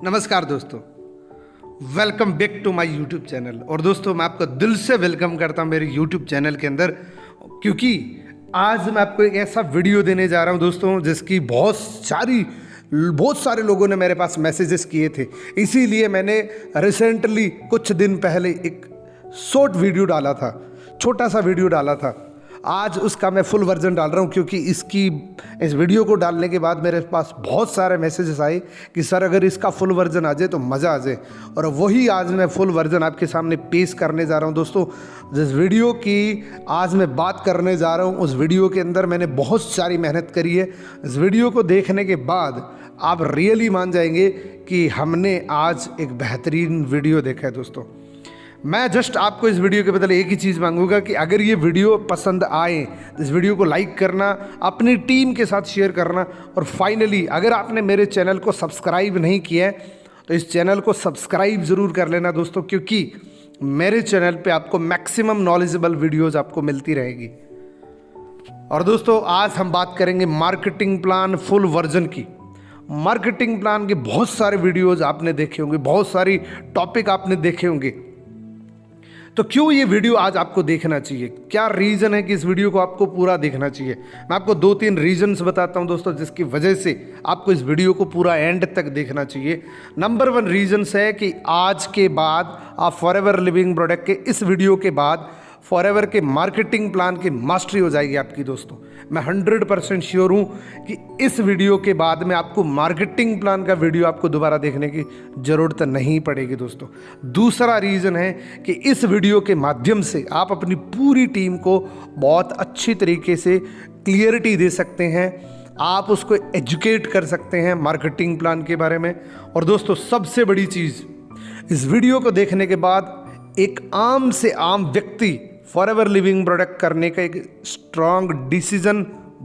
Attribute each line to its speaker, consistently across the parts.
Speaker 1: नमस्कार दोस्तों, welcome back to my YouTube channel. और दोस्तों, मैं आपको दिल से वेलकम करता हूं मेरे यूट्यूब चैनल के अंदर, क्योंकि आज मैं आपको एक ऐसा वीडियो देने जा रहा हूं दोस्तों, जिसकी बहुत सारे लोगों ने मेरे पास मैसेजेस किए थे। इसीलिए मैंने रिसेंटली कुछ दिन पहले एक शॉर्ट वीडियो डाला था, छोटा सा वीडियो डाला था। आज उसका मैं फुल वर्जन डाल रहा हूँ, क्योंकि इस वीडियो को डालने के बाद मेरे पास बहुत सारे मैसेजेस आए कि सर अगर इसका फुल वर्जन आ जाए तो मज़ा आ जाए। और वही आज मैं फुल वर्जन आपके सामने पेश करने जा रहा हूँ दोस्तों। जिस वीडियो की आज मैं बात करने जा रहा हूँ, उस वीडियो के अंदर मैंने बहुत सारी मेहनत करी है। इस वीडियो को देखने के बाद आप रियली मान जाएंगे कि हमने आज एक बेहतरीन वीडियो देखा है दोस्तों। मैं जस्ट आपको इस वीडियो के बदले एक ही चीज़ मांगूंगा कि अगर ये वीडियो पसंद आए तो इस वीडियो को लाइक करना, अपनी टीम के साथ शेयर करना, और फाइनली अगर आपने मेरे चैनल को सब्सक्राइब नहीं किया है तो इस चैनल को सब्सक्राइब ज़रूर कर लेना दोस्तों, क्योंकि मेरे चैनल पे आपको मैक्सिमम नॉलेजेबल वीडियोज़ आपको मिलती रहेगी। और दोस्तों, आज हम बात करेंगे मार्केटिंग प्लान फुल वर्जन की। मार्केटिंग प्लान के बहुत सारे वीडियोज़ आपने देखे होंगे, बहुत सारी टॉपिक आपने देखे होंगे। तो क्यों ये वीडियो आज आपको देखना चाहिए? क्या रीज़न है कि इस वीडियो को आपको पूरा देखना चाहिए? मैं आपको 2-3 रीजंस बताता हूं दोस्तों, जिसकी वजह से आपको इस वीडियो को पूरा एंड तक देखना चाहिए। नंबर 1 रीजंस है कि आज के बाद आप फॉरएवर लिविंग प्रोडक्ट के इस वीडियो के बाद फॉरएवर के मार्केटिंग प्लान की मास्टरी हो जाएगी आपकी दोस्तों। मैं 100% श्योर हूँ कि इस वीडियो के बाद में आपको मार्केटिंग प्लान का वीडियो आपको दोबारा देखने की ज़रूरत नहीं पड़ेगी दोस्तों। दूसरा रीज़न है कि इस वीडियो के माध्यम से आप अपनी पूरी टीम को बहुत अच्छी तरीके से क्लियरिटी दे सकते हैं, आप उसको एजुकेट कर सकते हैं मार्केटिंग प्लान के बारे में। और दोस्तों, सबसे बड़ी चीज़, इस वीडियो को देखने के बाद एक आम से आम व्यक्ति फॉरएवर लिविंग प्रोडक्ट करने का एक स्ट्रांग डिसीजन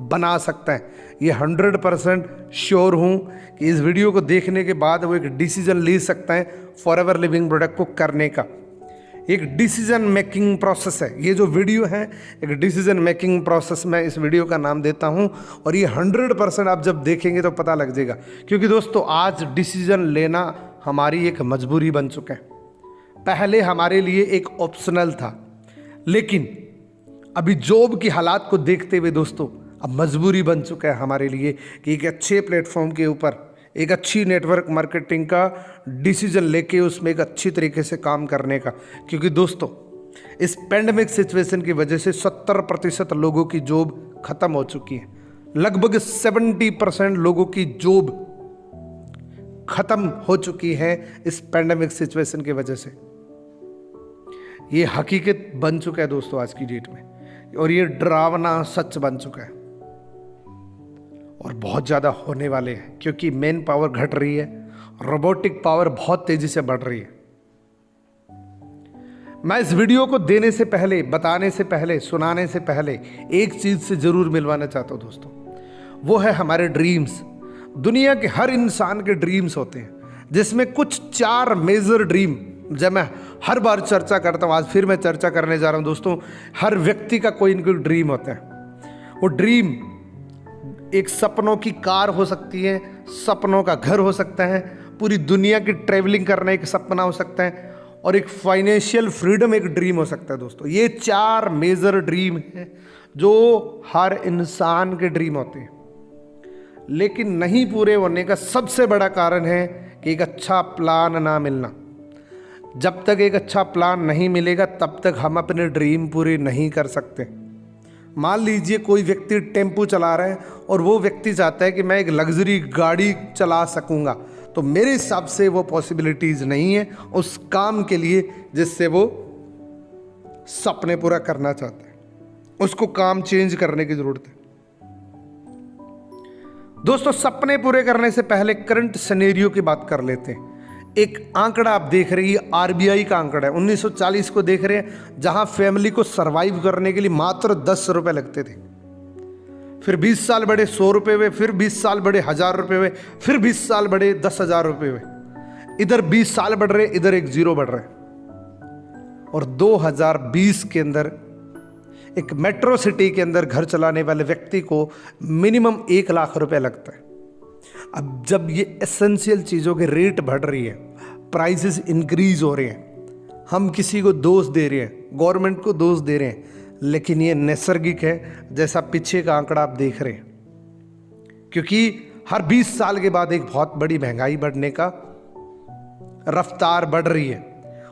Speaker 1: बना सकता है। ये 100% श्योर हूँ कि इस वीडियो को देखने के बाद वो एक डिसीजन ले सकता है फॉरएवर लिविंग प्रोडक्ट को करने का। एक डिसीजन मेकिंग प्रोसेस है ये जो वीडियो है, एक डिसीजन मेकिंग प्रोसेस मैं इस वीडियो का नाम देता हूँ। और ये 100% आप जब देखेंगे तो पता लग जाएगा, क्योंकि दोस्तों आज डिसीजन लेना हमारी एक मजबूरी बन चुका है। पहले हमारे लिए एक ऑप्शनल था, लेकिन अभी जॉब की हालात को देखते हुए दोस्तों अब मजबूरी बन चुका है हमारे लिए कि एक अच्छे प्लेटफॉर्म के ऊपर एक अच्छी नेटवर्क मार्केटिंग का डिसीजन लेके उसमें एक अच्छी तरीके से काम करने का। क्योंकि दोस्तों, इस पेंडेमिक सिचुएशन की वजह से 70% लोगों की जॉब खत्म हो चुकी है। लगभग 70% लोगों की जॉब खत्म हो चुकी है इस पेंडेमिक सिचुएशन की वजह से। ये हकीकत बन चुका है दोस्तों आज की डेट में, और ये डरावना सच बन चुका है और बहुत ज़्यादा होने वाले हैं, क्योंकि मेन पावर घट रही है, रोबोटिक पावर बहुत तेज़ी से बढ़ रही है। मैं इस वीडियो को देने से पहले, बताने से पहले, सुनाने से पहले एक चीज़ से ज़रूर मिलवाना चाहता हूँ दोस्तों, वो है हमारे ड्रीम्स। दुनिया के हर इंसान के ड्रीम्स होते हैं, जिसमें कुछ 4 मेजर ड्रीम, जब मैं हर बार चर्चा करता हूँ, आज फिर मैं चर्चा करने जा रहा हूँ दोस्तों। हर व्यक्ति का कोई न कोई ड्रीम होता है। वो ड्रीम एक सपनों की कार हो सकती है, सपनों का घर हो सकता है, पूरी दुनिया की ट्रैवलिंग करना एक सपना हो सकता है, और एक फाइनेंशियल फ्रीडम एक ड्रीम हो सकता है दोस्तों। ये 4 मेजर ड्रीम हैं जो हर इंसान के ड्रीम होते हैं, लेकिन नहीं पूरे होने का सबसे बड़ा कारण है कि एक अच्छा प्लान ना मिलना। जब तक एक अच्छा प्लान नहीं मिलेगा तब तक हम अपने ड्रीम पूरे नहीं कर सकते। मान लीजिए कोई व्यक्ति टेम्पो चला रहा है और वो व्यक्ति चाहता है कि मैं एक लग्जरी गाड़ी चला सकूंगा, तो मेरे हिसाब से वो पॉसिबिलिटीज़ नहीं है उस काम के लिए जिससे वो सपने पूरा करना चाहता है। उसको काम चेंज करने की ज़रूरत है दोस्तों। सपने पूरे करने से पहले करंट सिनेरियो की बात कर लेते हैं। एक आंकड़ा आप देख रही है, आरबीआई का आंकड़ा है, 1940 को देख रहे हैं, जहां फैमिली को सरवाइव करने के लिए मात्र 10 रुपए लगते थे। फिर 20 साल बढ़े 100 रुपये हुए, फिर 20 साल बढ़े 1000 रुपये हुए, फिर 20 साल बढ़े 10,000 रुपये हुए। इधर 20 साल बढ़ रहे, इधर एक जीरो बढ़ रहा है। और 2020 के अंदर एक मेट्रो सिटी के अंदर घर चलाने वाले व्यक्ति को मिनिमम 1 लाख रुपए लगता है। अब जब ये एसेंशियल चीज़ों के रेट बढ़ रही है, प्राइसेस इंक्रीज हो रहे हैं, हम किसी को दोष दे रहे हैं, गवर्नमेंट को दोष दे रहे हैं, लेकिन ये नैसर्गिक है, जैसा पीछे का आंकड़ा आप देख रहे हैं। क्योंकि हर 20 साल के बाद एक बहुत बड़ी महंगाई बढ़ने का रफ्तार बढ़ रही है,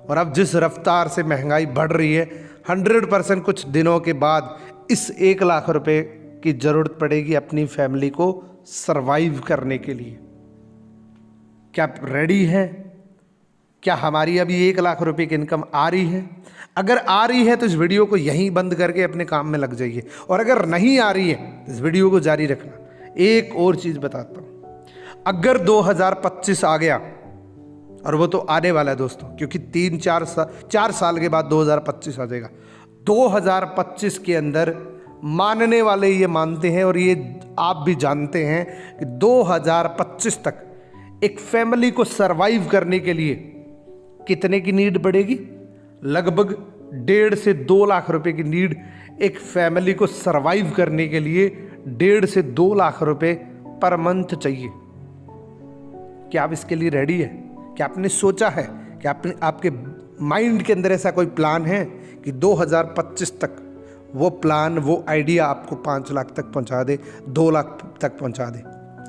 Speaker 1: और अब जिस रफ्तार से महंगाई बढ़ रही है 100% कुछ दिनों के बाद इस 1 लाख रुपए की ज़रूरत पड़ेगी अपनी फैमिली को सरवाइव करने के लिए। क्या आप रेडी हैं? क्या हमारी अभी 1 लाख रुपए की इनकम आ रही है? अगर आ रही है तो इस वीडियो को यहीं बंद करके अपने काम में लग जाइए, और अगर नहीं आ रही है तो इस वीडियो को जारी रखना। एक और चीज़ बताता हूँ, अगर 2025 आ गया, और वो तो आने वाला है दोस्तों, क्योंकि 4 साल के बाद 2025 आ जाएगा। 2025 के अंदर मानने वाले ये मानते हैं, और ये आप भी जानते हैं कि 2025 तक एक फैमिली को सरवाइव करने के लिए कितने की नीड बढ़ेगी? लगभग 1.5 से 2 लाख रुपए की नीड एक फैमिली को सरवाइव करने के लिए 1.5 से 2 लाख रुपए पर मंथ चाहिए। क्या आप इसके लिए रेडी है? क्या आपने सोचा है कि आपके माइंड के अंदर ऐसा कोई प्लान है कि 2025 तक वो प्लान, वो आइडिया आपको 5 लाख तक पहुंचा दे, 2 लाख तक पहुंचा दे?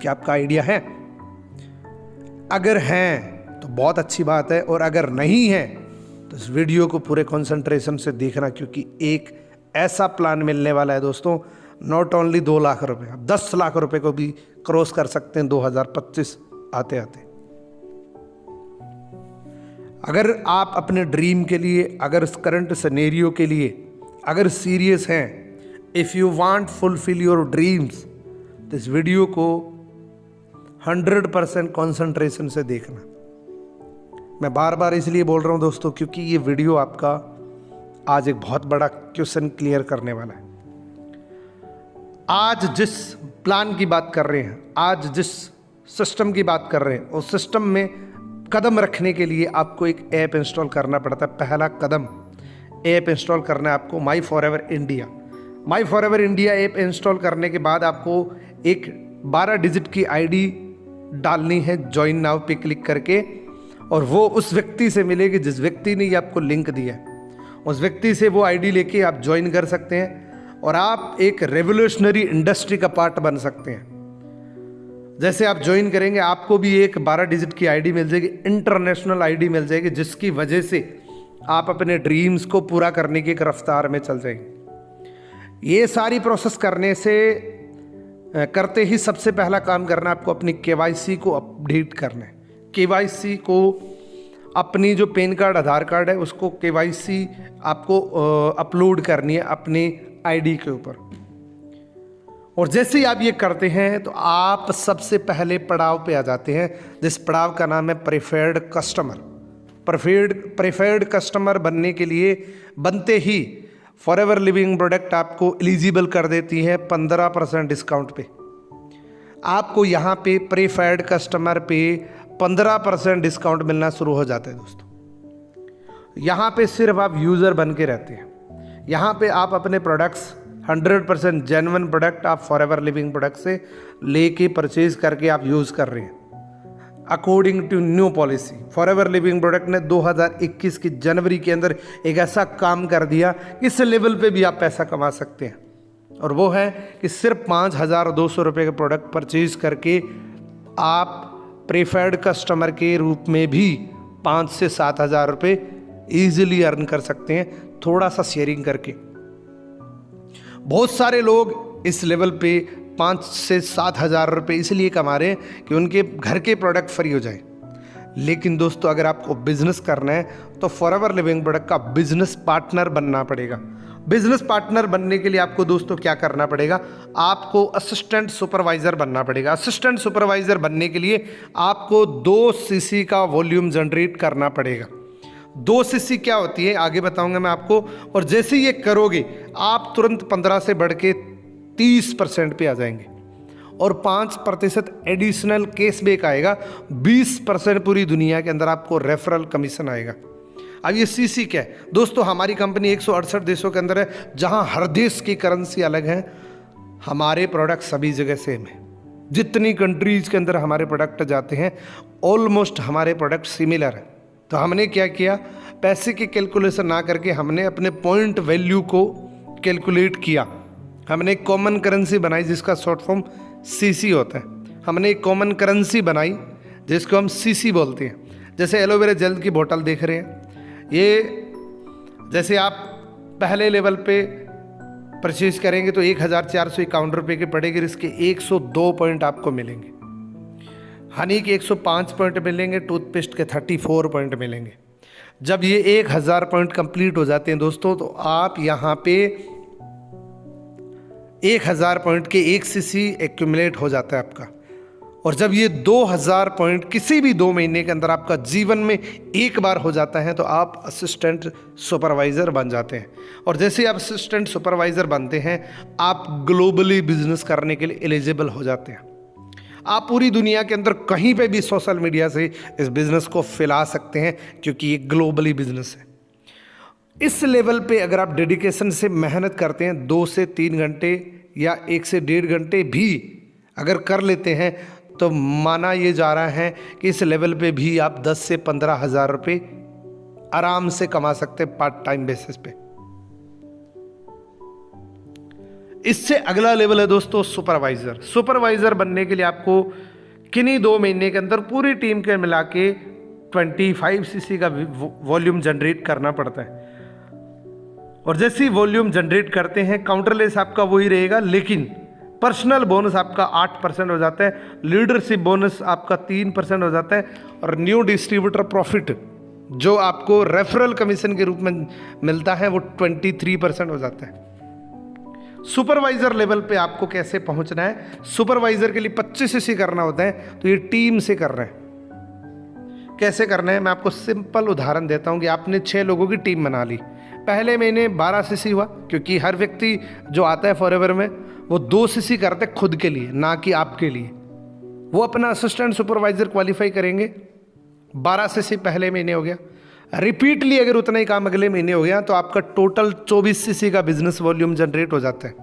Speaker 1: क्या आपका आइडिया है? अगर है तो बहुत अच्छी बात है, और अगर नहीं है तो इस वीडियो को पूरे कंसंट्रेशन से देखना, क्योंकि एक ऐसा प्लान मिलने वाला है दोस्तों, नॉट ओनली 2 लाख रुपए, आप 10 लाख रुपए को भी क्रॉस कर सकते हैं 2025 आते आते। अगर आप अपने ड्रीम के लिए, अगर इस करंट सिनेरियो के लिए अगर सीरियस हैं, if you want fulfil your dreams, तो इस वीडियो को 100% कंसंट्रेशन से देखना। मैं बार बार इसलिए बोल रहा हूं दोस्तों, क्योंकि ये वीडियो आपका आज एक बहुत बड़ा क्वेश्चन क्लियर करने वाला है। आज जिस प्लान की बात कर रहे हैं, आज जिस सिस्टम की बात कर रहे हैं, उस सिस्टम में कदम रखने के लिए आपको एक ऐप इंस्टॉल करना पड़ता है। पहला कदम ऐप इंस्टॉल करना है आपको माई फॉरएवर इंडिया। माई फॉरएवर इंडिया ऐप इंस्टॉल करने के बाद आपको एक 12 डिजिट की आईडी डालनी है ज्वाइन नाउ पे क्लिक करके, और वो उस व्यक्ति से मिलेगी जिस व्यक्ति ने ये आपको लिंक दिया है। उस व्यक्ति से वो आईडी लेके आप ज्वाइन कर सकते हैं, और आप एक रेवोल्यूशनरी इंडस्ट्री का पार्ट बन सकते हैं। जैसे आप ज्वाइन करेंगे, आपको भी एक 12 डिजिट की आईडी मिल जाएगी, इंटरनेशनल आईडी मिल जाएगी, जिसकी वजह से आप अपने ड्रीम्स को पूरा करने की एक रफ्तार में चल जाएंगे। ये सारी प्रोसेस करते ही सबसे पहला काम करना आपको अपनी KYC को अपडेट करना है। KYC को अपनी जो पैन कार्ड, आधार कार्ड है, उसको KYC आपको अपलोड करनी है अपनी आईडी के ऊपर। और जैसे ही आप ये करते हैं तो आप सबसे पहले पड़ाव पे आ जाते हैं, जिस पड़ाव का नाम है प्रेफर्ड कस्टमर। प्रेफर्ड कस्टमर बनने के लिए बनते ही फॉरएवर लिविंग प्रोडक्ट आपको एलिजिबल कर देती है 15% डिस्काउंट पे। आपको यहाँ पे प्रेफर्ड कस्टमर पे 15% डिस्काउंट मिलना शुरू हो जाता है दोस्तों। यहाँ पे सिर्फ आप यूज़र बन के रहते हैं। यहाँ पे आप अपने प्रोडक्ट्स 100% जेन्युइन प्रोडक्ट आप फॉरएवर लिविंग प्रोडक्ट से लेके परचेज करके आप यूज़ कर रहे हैं। According to new policy, Forever Living product ने 2021 की जनवरी के अंदर एक ऐसा काम कर दिया, इस लेवल पे भी आप पैसा कमा सकते हैं, और वो है कि सिर्फ 5,200 रुपये के प्रोडक्ट परचेज करके आप प्रेफर्ड कस्टमर के रूप में भी 5 से 7,000 रुपये ईजिली अर्न कर सकते हैं, थोड़ा सा शेयरिंग करके। बहुत सारे लोग इस लेवल पे 5 से 7,000 रुपये इसलिए कमा रहे हैं कि उनके घर के प्रोडक्ट फ्री हो जाए। लेकिन दोस्तों, अगर आपको बिजनेस करना है तो फॉरएवर लिविंग प्रोडक्ट का बिजनेस पार्टनर बनना पड़ेगा। बिजनेस पार्टनर बनने के लिए आपको दोस्तों क्या करना पड़ेगा? आपको असिस्टेंट सुपरवाइजर बनना पड़ेगा। असिस्टेंट सुपरवाइजर बनने के लिए आपको 2 सीसी का वॉल्यूम जनरेट करना पड़ेगा। 2 सीसी क्या होती है आगे बताऊंगा मैं आपको, और जैसे ये करोगे आप तुरंत 15 से बढ़ के 30% पे आ जाएंगे, और 5% एडिशनल कैशबैक आएगा। 20% पूरी दुनिया के अंदर आपको रेफरल कमीशन आएगा। अब ये सीसी क्या है दोस्तों? हमारी कंपनी 168 देशों के अंदर है, जहां हर देश की करेंसी अलग है, हमारे प्रोडक्ट सभी जगह सेम है। जितनी कंट्रीज़ के अंदर हमारे प्रोडक्ट जाते हैं ऑलमोस्ट हमारे प्रोडक्ट सिमिलर है। तो हमने क्या किया, पैसे की कैलकुलेशन ना करके हमने अपने पॉइंट वैल्यू को कैलकुलेट किया। हमने एक कॉमन करेंसी बनाई जिसका शॉर्ट फॉर्म सीसी होता है। हमने एक कॉमन करेंसी बनाई जिसको हम सीसी बोलते हैं। जैसे एलोवेरा जेल की बोतल देख रहे हैं, ये जैसे आप पहले लेवल पे परचेज करेंगे तो 1451 रुपये की पड़ेगी। इसके 102 पॉइंट आपको मिलेंगे। हनी के 105 पॉइंट मिलेंगे, टूथपेस्ट के 34 पॉइंट मिलेंगे। जब ये 1000 पॉइंट कंप्लीट हो जाते हैं दोस्तों, तो आप यहाँ पे 1000 पॉइंट के 1 सीसी एक्यूमुलेट हो जाता है आपका। और जब ये 2000 पॉइंट किसी भी 2 महीने के अंदर आपका जीवन में एक बार हो जाता है, तो आप असिस्टेंट सुपरवाइज़र बन जाते हैं। और जैसे ही आप असिस्टेंट सुपरवाइज़र बनते हैं, आप ग्लोबली बिजनेस करने के लिए एलिजिबल हो जाते हैं। आप पूरी दुनिया के अंदर कहीं पे भी सोशल मीडिया से इस बिज़नेस को फैला सकते हैं, क्योंकि ये ग्लोबली बिजनेस है। इस लेवल पे अगर आप डेडिकेशन से मेहनत करते हैं, 2 से 3 घंटे या 1 से 1.5 घंटे भी अगर कर लेते हैं, तो माना ये जा रहा है कि इस लेवल पे भी आप 10 से 15 हज़ार रुपये आराम से कमा सकते हैं पार्ट टाइम बेसिस पे। इससे अगला लेवल है दोस्तों सुपरवाइज़र। सुपरवाइज़र बनने के लिए आपको किन्हीं 2 महीने के अंदर पूरी टीम के मिला के 25 सीसी का वॉल्यूम जनरेट करना पड़ता है। और जैसे ही वॉल्यूम जनरेट करते हैं, काउंटरलेस आपका वही रहेगा, लेकिन पर्सनल बोनस आपका 8% हो जाता है, लीडरशिप बोनस आपका 3% हो जाता है, और न्यू डिस्ट्रीब्यूटर प्रॉफिट जो आपको रेफरल कमीशन के रूप में मिलता है वो 23% हो जाता है। सुपरवाइजर लेवल पे आपको कैसे पहुंचना है, सुपरवाइजर के लिए 25 सीसी करना होता है, तो ये टीम से कर रहे हैं। कैसे करना है, मैं आपको सिंपल उदाहरण देता हूं कि आपने 6 लोगों की टीम बना ली। पहले महीने 12 सीसी हुआ, क्योंकि हर व्यक्ति जो आता है फॉरएवर में वो 2 सीसी करते हैं खुद के लिए, ना कि आपके लिए। वो अपना असिस्टेंट सुपरवाइजर क्वालिफाई करेंगे, 12 सीसी पहले महीने हो गया। रिपीटली अगर उतना ही काम अगले महीने हो गया, तो आपका टोटल 24 सीसी का बिजनेस वॉल्यूम जनरेट हो जाता है।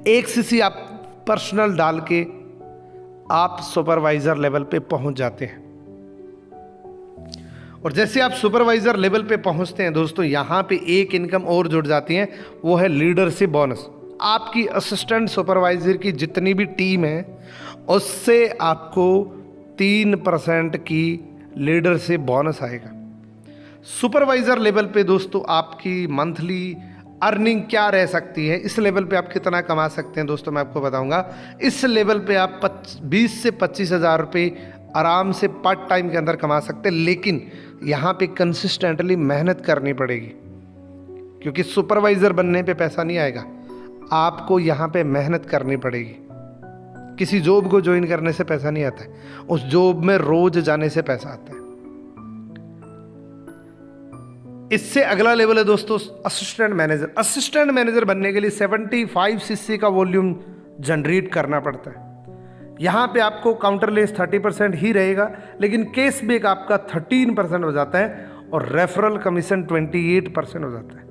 Speaker 1: 1 सीसी आप पर्सनल डाल के आप सुपरवाइजर लेवल पे पहुंच जाते हैं। और जैसे आप सुपरवाइजर लेवल पे पहुंचते हैं दोस्तों, यहाँ पे एक इनकम और जुड़ जाती है, वो है लीडरशिप बोनस। आपकी असिस्टेंट सुपरवाइजर की जितनी भी टीम है, उससे आपको 3% की लीडरशिप बोनस आएगा। सुपरवाइजर लेवल पे दोस्तों आपकी मंथली अर्निंग क्या रह सकती है, इस लेवल पे आप कितना कमा सकते हैं दोस्तों, मैं आपको बताऊंगा। इस लेवल पे आप 20 से 25 हज़ार रुपये आराम से पार्ट टाइम के अंदर कमा सकते हैं, लेकिन यहाँ पे कंसिस्टेंटली मेहनत करनी पड़ेगी, क्योंकि सुपरवाइज़र बनने पे पैसा नहीं आएगा। आपको यहाँ पे मेहनत करनी पड़ेगी। किसी जॉब को ज्वाइन करने से पैसा नहीं आता है, उस जॉब में रोज जाने से पैसा आता है। इससे अगला लेवल है दोस्तों असिस्टेंट मैनेजर। असिस्टेंट मैनेजर बनने के लिए 75 सीसी का वॉल्यूम जनरेट करना पड़ता है। यहाँ पे आपको काउंटरलेस 30% ही रहेगा, लेकिन कैशबैक आपका 13% हो जाता है, और रेफरल कमीशन 28% हो जाता है।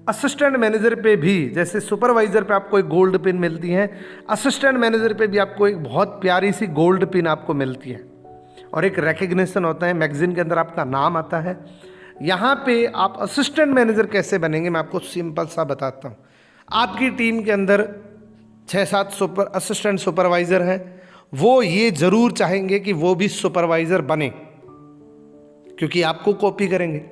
Speaker 1: असिस्टेंट मैनेजर पे भी जैसे सुपरवाइजर पे आपको एक गोल्ड पिन मिलती है, असिस्टेंट मैनेजर पे भी आपको एक बहुत प्यारी सी गोल्ड पिन आपको मिलती है, और एक रिकग्निशन होता है, मैगजीन के अंदर आपका नाम आता है। यहाँ पे आप असिस्टेंट मैनेजर कैसे बनेंगे, मैं आपको सिंपल सा बताता हूँ। आपकी टीम के अंदर 6-7 असिस्टेंट सुपरवाइज़र हैं, वो ये ज़रूर चाहेंगे कि वो भी सुपरवाइज़र बने, क्योंकि आपको कॉपी करेंगे।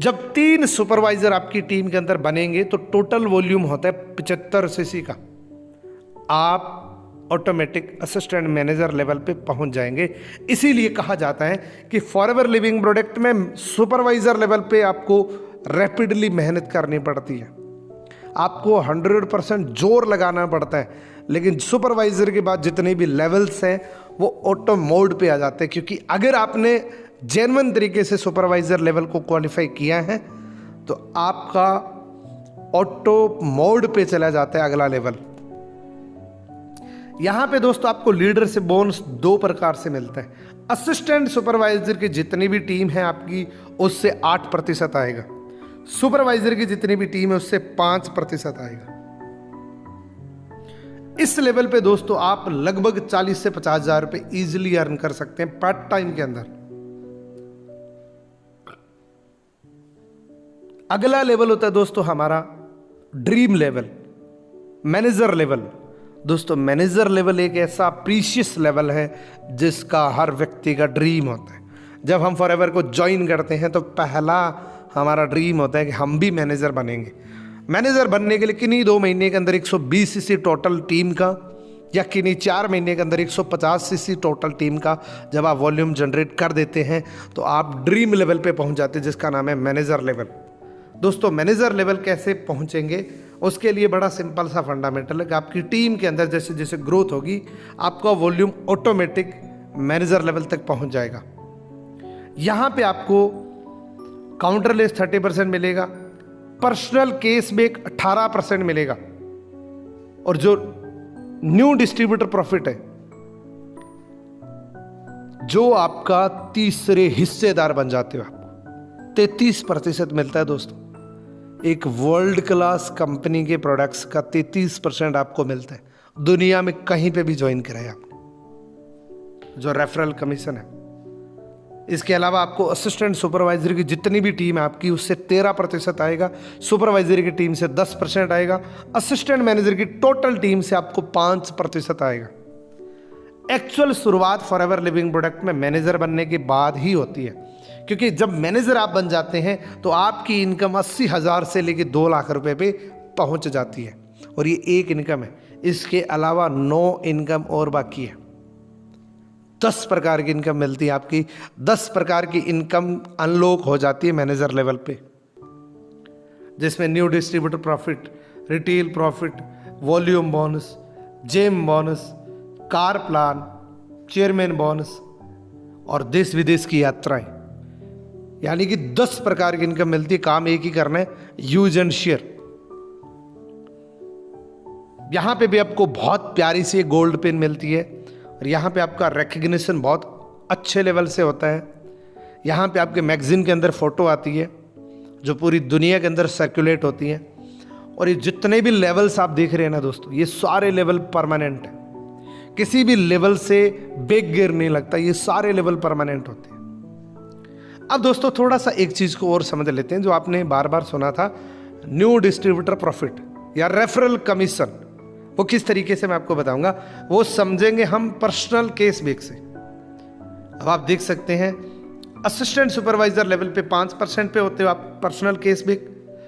Speaker 1: जब 3 सुपरवाइज़र आपकी टीम के अंदर बनेंगे, तो टोटल वॉल्यूम होता है 75 सीसी का। आप ऑटोमेटिक असिस्टेंट मैनेजर लेवल पे पहुंच जाएंगे। इसीलिए कहा जाता है कि फॉरएवर लिविंग प्रोडक्ट में सुपरवाइज़र लेवल पे आपको रैपिडली मेहनत करनी पड़ती है, आपको 100% जोर लगाना पड़ता है, लेकिन सुपरवाइज़र के बाद जितने भी लेवल्स हैं वो ऑटो मोड पे आ जाते हैं, क्योंकि अगर आपने जेन्युइन तरीके से सुपरवाइज़र लेवल को क्वालिफाई किया है, तो आपका ऑटो मोड पे चला जाता है अगला लेवल। यहाँ पे दोस्तों आपको लीडरशिप बोनस 2 प्रकार से मिलता है। असिस्टेंट सुपरवाइज़र की जितनी भी टीम है आपकी, उससे 8% आएगा। सुपरवाइजर की जितनी भी टीम है उससे 5% आएगा। इस लेवल पे दोस्तों आप लगभग 40 से 50 हजार रुपए इजिली अर्न कर सकते हैं पार्ट टाइम के अंदर। अगला लेवल होता है दोस्तों हमारा ड्रीम लेवल, मैनेजर लेवल। दोस्तों मैनेजर लेवल एक ऐसा प्रीशियस लेवल है जिसका हर व्यक्ति का ड्रीम होता है। जब हम फॉरएवर को ज्वाइन करते हैं तो पहला हमारा ड्रीम होता है कि हम भी मैनेजर बनेंगे। मैनेजर बनने के लिए किन्हीं 2 महीने के अंदर 120 सीसी टोटल टीम का, या किन्हीं 4 महीने के अंदर 150 सीसी टोटल टीम का जब आप वॉल्यूम जनरेट कर देते हैं तो आप ड्रीम लेवल पे पहुंच जाते हैं, जिसका नाम है मैनेजर लेवल। दोस्तों मैनेजर लेवल कैसे पहुंचेंगे, उसके लिए बड़ा सिंपल सा फंडामेंटल है कि आपकी टीम के अंदर जैसे जैसे ग्रोथ होगी आपका वॉल्यूम ऑटोमेटिक मैनेजर लेवल तक पहुंच जाएगा। यहां पे आपको काउंटरलेस 30% मिलेगा, पर्सनल केस में 18% मिलेगा, और जो न्यू डिस्ट्रीब्यूटर प्रॉफिट है जो आपका तीसरे हिस्सेदार बन जाते हो आपको 33% मिलता है। दोस्तों एक वर्ल्ड क्लास कंपनी के प्रोडक्ट्स का 33% आपको मिलता है, दुनिया में कहीं पे भी ज्वाइन कराया आपने, जो रेफरल कमीशन है। इसके अलावा आपको असिस्टेंट सुपरवाइजर की जितनी भी टीम है आपकी उससे 13% आएगा, सुपरवाइजर की टीम से 10% आएगा, असिस्टेंट मैनेजर की टोटल टीम से आपको 5% आएगा। एक्चुअल शुरुआत फॉरएवर लिविंग प्रोडक्ट में मैनेजर बनने के बाद ही होती है, क्योंकि जब मैनेजर आप बन जाते हैं तो आपकी इनकम 80,000 से लेकर 2 लाख रुपए पे पहुंच जाती है, और ये एक इनकम है। इसके अलावा 9 इनकम और बाकी है। 10 प्रकार की इनकम मिलती है आपकी, 10 प्रकार की इनकम अनलॉक हो जाती है मैनेजर लेवल पे, जिसमें new distributor profit, retail profit, volume bonus, gem bonus, car plan, chairman bonus और देश विदेश की यात्राएं, यानी कि 10 प्रकार की इनकम मिलती है। काम एक ही करना है, यूज एंड शेयर। यहां पे भी आपको बहुत प्यारी सी गोल्ड पेन मिलती है, और यहाँ पे आपका रिकग्निशन बहुत अच्छे लेवल से होता है। यहाँ पे आपके मैगजीन के अंदर फ़ोटो आती है जो पूरी दुनिया के अंदर सर्कुलेट होती हैं, और ये जितने भी लेवल्स आप देख रहे हैं ना दोस्तों, ये सारे लेवल परमानेंट हैं, किसी भी लेवल से बेग गिर नहीं लगता, ये सारे लेवल परमानेंट होते हैं। अब दोस्तों थोड़ा सा एक चीज़ को और समझ लेते हैं जो आपने बार बार सुना था, न्यू डिस्ट्रीब्यूटर प्रॉफिट या रेफरल कमीशन। वो किस तरीके से मैं आपको बताऊंगा, वो समझेंगे हम पर्सनल केस बेस से। अब आप देख सकते हैं असिस्टेंट सुपरवाइजर लेवल पे 5% पे होते हो आप पर्सनल केस बेस,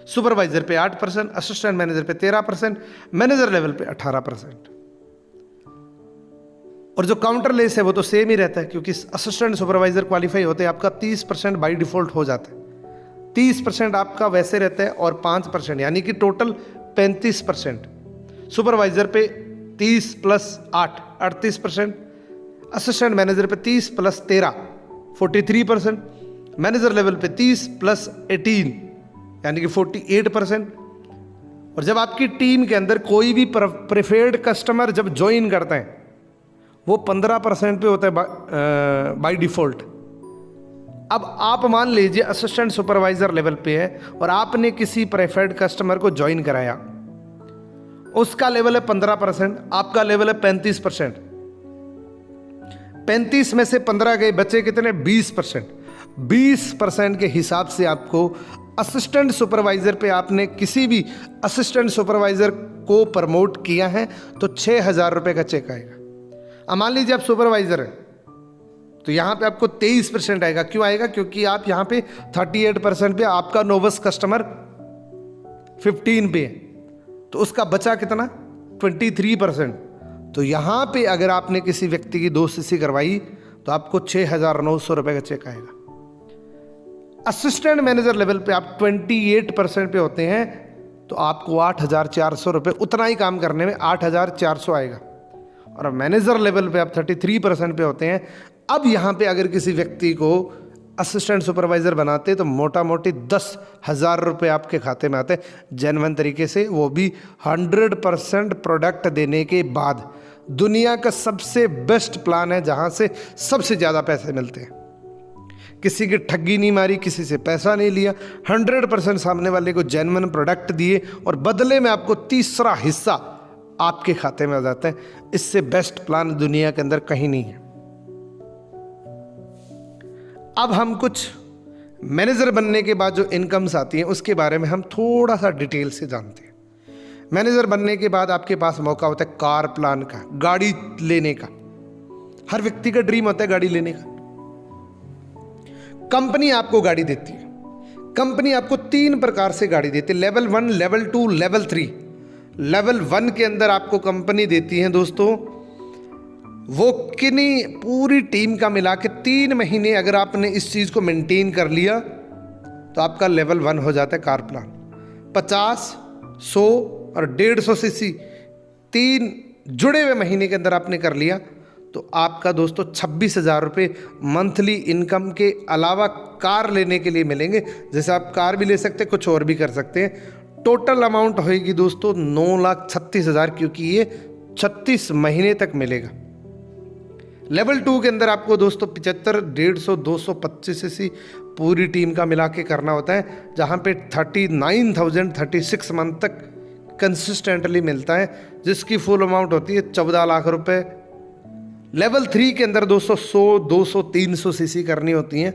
Speaker 1: सुपरवाइजर पे 8%, असिस्टेंट मैनेजर पे 13%, मैनेजर लेवल पे 18%। और जो काउंटरलेस है वो तो सेम ही रहता है, क्योंकि असिस्टेंट सुपरवाइजर क्वालिफाई होते हैं आपका 30% बाई डिफॉल्ट हो जाता है। 30% आपका वैसे रहता है और 5% यानी कि टोटल 35%। सुपरवाइजर पे 30 + 8 38%, असिस्टेंट मैनेजर पे 30 + 13 43%, मैनेजर लेवल पे 30 + 18 यानी कि 48%। और जब आपकी टीम के अंदर कोई भी प्रेफर्ड कस्टमर जब ज्वाइन करता है वो 15% पे होता है बाय डिफॉल्ट। अब आप मान लीजिए असिस्टेंट सुपरवाइजर लेवल पे है और आपने किसी प्रेफर्ड कस्टमर को ज्वाइन कराया, उसका लेवल है 15%, आपका लेवल है 35%। 35 में से 15 गए, बचे कितने? 20%। 20% के हिसाब से आपको असिस्टेंट सुपरवाइजर पे आपने किसी भी असिस्टेंट सुपरवाइजर को प्रमोट किया है तो 6,000 रुपये का चेक आएगा। अब मान लीजिए आप सुपरवाइजर हैं तो यहाँ पे आपको 23% आएगा। क्यों आएगा? क्योंकि आप यहाँ पे 38% पे आपका नोवस कस्टमर 15 पे है, तो उसका बचा कितना? 23%। तो यहाँ पे अगर आपने किसी व्यक्ति की 2 सीसी करवाई तो आपको 6,900 रुपये का चेक आएगा। असिस्टेंट मैनेजर लेवल पे आप 28% पे होते हैं तो आपको 8,400 रुपये, उतना ही काम करने में 8,400 आएगा। और मैनेजर लेवल पे आप 33% पे होते हैं। अब यहाँ पे अगर किसी व्यक्ति को असिस्टेंट सुपरवाइज़र बनाते तो मोटा मोटी 10,000 रुपये आपके खाते में आते जेन्युइन तरीके से, वो भी 100% प्रोडक्ट देने के बाद। दुनिया का सबसे बेस्ट प्लान है जहाँ से सबसे ज़्यादा पैसे मिलते हैं। किसी की ठगी नहीं मारी, किसी से पैसा नहीं लिया, 100% सामने वाले को जेन्युइन प्रोडक्ट दिए और बदले में आपको तीसरा हिस्सा आपके खाते में आ जाता है। इससे बेस्ट प्लान दुनिया के अंदर कहीं नहीं है। अब हम कुछ मैनेजर बनने के बाद जो इनकम्स आती हैं उसके बारे में हम थोड़ा सा डिटेल से जानते हैं। मैनेजर बनने के बाद आपके पास मौका होता है कार प्लान का, गाड़ी लेने का। हर व्यक्ति का ड्रीम होता है गाड़ी लेने का। कंपनी आपको गाड़ी देती है। कंपनी आपको 3 प्रकार से गाड़ी देती है, लेवल 1, लेवल 2, लेवल 3। लेवल 1 के अंदर आपको कंपनी देती है दोस्तों, वो किन्हीं पूरी टीम का मिला के 3 महीने अगर आपने इस चीज़ को मेंटेन कर लिया तो आपका लेवल 1 हो जाता है कार प्लान। 50, 100 और 150 सीसी 3 जुड़े हुए महीने के अंदर आपने कर लिया तो आपका दोस्तों 26,000 रुपये मंथली इनकम के अलावा कार लेने के लिए मिलेंगे। जैसे आप कार भी ले सकते हैं, कुछ और भी कर सकते हैं। टोटल अमाउंट होएगी दोस्तों 9,36,000, क्योंकि ये 36 महीने तक मिलेगा। लेवल 2 के अंदर आपको दोस्तों 75, 150, 225 सीसी पूरी टीम का मिला के करना होता है, जहाँ पे 39,000 36 मंथ तक कंसिस्टेंटली मिलता है, जिसकी फुल अमाउंट होती है 14 लाख रुपए। लेवल 3 के अंदर दोस्तों 100, 200, 300 सीसी करनी होती हैं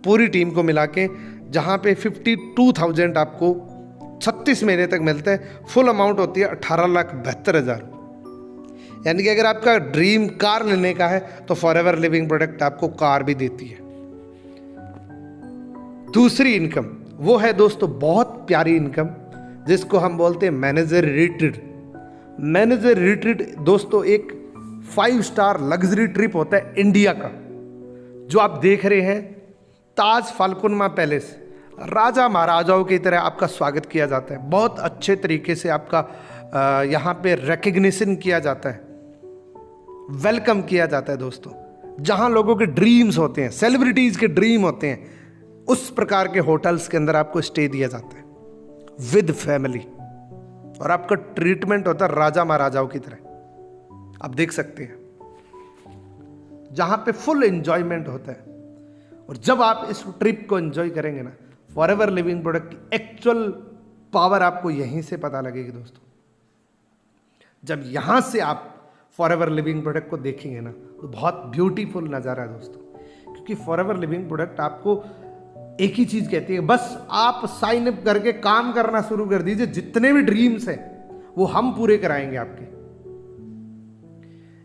Speaker 1: पूरी टीम को मिला के, जहाँ पे 52,000 आपको 36 महीने तक मिलता है। फुल अमाउंट होती है 18,72,000। यानी कि अगर आपका ड्रीम कार लेने का है तो फॉरएवर लिविंग प्रोडक्ट आपको कार भी देती है। दूसरी इनकम वो है दोस्तों बहुत प्यारी इनकम, जिसको हम बोलते हैं मैनेजर रिट्रीट। मैनेजर रिट्रीट दोस्तों एक 5 स्टार लग्जरी ट्रिप होता है इंडिया का, जो आप देख रहे हैं ताज फाल्कुनमा पैलेस। राजा महाराजाओं की तरह आपका स्वागत किया जाता है, बहुत अच्छे तरीके से आपका यहाँ पे रिकग्निशन किया जाता है, वेलकम किया जाता है दोस्तों। जहाँ लोगों के ड्रीम्स होते हैं, सेलिब्रिटीज़ के ड्रीम होते हैं, उस प्रकार के होटल्स के अंदर आपको स्टे दिया जाता है विद फैमिली, और आपका ट्रीटमेंट होता है राजा महाराजाओं की तरह। आप देख सकते हैं जहाँ पे फुल एंजॉयमेंट होता है। और जब आप इस ट्रिप को एंजॉय करेंगे ना, फॉरएवर लिविंग प्रोडक्ट की एक्चुअल पावर आपको यहीं से पता लगेगी दोस्तों। जब यहाँ से आप फॉरएवर लिविंग प्रोडक्ट को देखेंगे ना तो बहुत ब्यूटीफुल नज़ारा है दोस्तों, क्योंकि फॉरएवर लिविंग प्रोडक्ट आपको एक ही चीज़ कहती है, बस आप साइन अप करके काम करना शुरू कर दीजिए। जितने भी ड्रीम्स हैं वो हम पूरे कराएंगे आपके।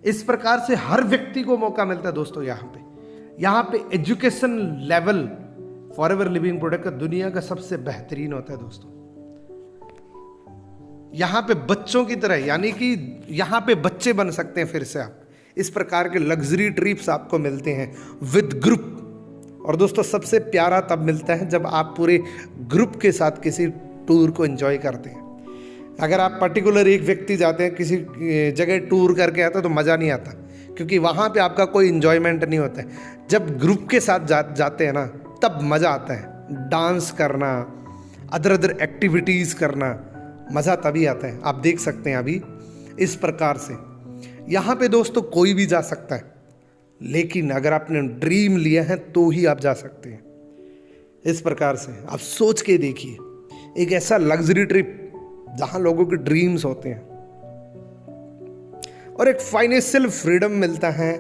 Speaker 1: इस प्रकार से हर व्यक्ति को मौका मिलता है दोस्तों। यहाँ पे education level forever Living product का दुनिया का सबसे बेहतरीन होता है दोस्तों। यहाँ पे बच्चों की तरह, यानी कि यहाँ पे बच्चे बन सकते हैं फिर से आप। इस प्रकार के लग्जरी ट्रिप्स आपको मिलते हैं विद ग्रुप। और दोस्तों सबसे प्यारा तब मिलता है जब आप पूरे ग्रुप के साथ किसी टूर को एंजॉय करते हैं। अगर आप पर्टिकुलर एक व्यक्ति जाते हैं किसी जगह टूर करके आता है तो मज़ा नहीं आता, क्योंकि वहाँ पे आपका कोई इन्जॉयमेंट नहीं होता है। जब ग्रुप के साथ जाते हैं ना तब मज़ा आता है। डांस करना, अदर एक्टिविटीज़ करना, मज़ा तभी आता है। आप देख सकते हैं अभी इस प्रकार से यहाँ पे दोस्तों कोई भी जा सकता है, लेकिन अगर आपने ड्रीम लिया है तो ही आप जा सकते हैं। इस प्रकार से आप सोच के देखिए, एक ऐसा लग्जरी ट्रिप जहाँ लोगों के ड्रीम्स होते हैं और एक फाइनेंशियल फ्रीडम मिलता है,